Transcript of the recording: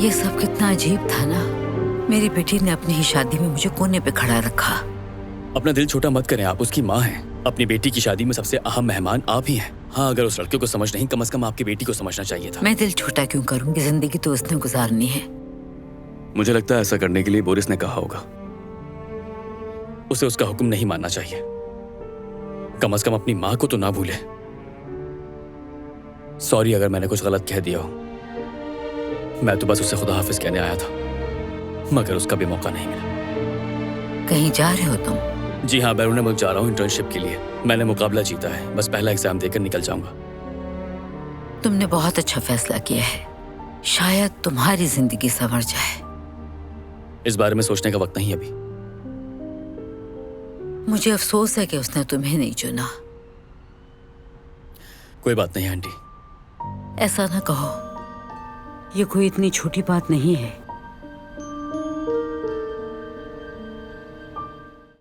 ये सब कितना अजीब था ना। मेरी बेटी ने अपनी ही शादी में मुझे कोने पे खड़ा रखा। अपना दिल छोटा मत करें, आप उसकी माँ हैं। अपनी बेटी की शादी में सबसे अहम मेहमान आप ही हैं। हाँ, अगर उस लड़के को समझ नहीं, कम से कम आपकी बेटी को समझना चाहिए था। मैं दिल छोटा क्यों करूंगी? जिंदगी तो उसने गुजारनी है। मुझे लगता है ऐसा करने के लिए बोरिस ने कहा होगा। उसे उसका हुक्म नहीं मानना चाहिए। कम से कम अपनी माँ को तो ना भूले। सॉरी अगर मैंने कुछ गलत कह दिया हो। मैं तो बस उसे खुदा हाफिज कहने आया था, मगर उसका भी मौका नहीं मिला। कहीं जा रहे हो तुम? जी हाँ, बैरून मुल्क जा रहा हूँ इंटर्नशिप के लिए। मैंने मुकाबला जीता है, बस पहला एग्जाम देकर निकल जाऊंगा। तुमने बहुत अच्छा फैसला किया है। शायद तुम्हारी जिंदगी संवर जाए। इस बारे में सोचने का वक्त नहीं अभी। मुझे अफसोस है कि उसने तुम्हें नहीं चुना। कोई बात नहीं आंटी। ऐसा ना कहो, ये कोई इतनी छोटी बात नहीं है।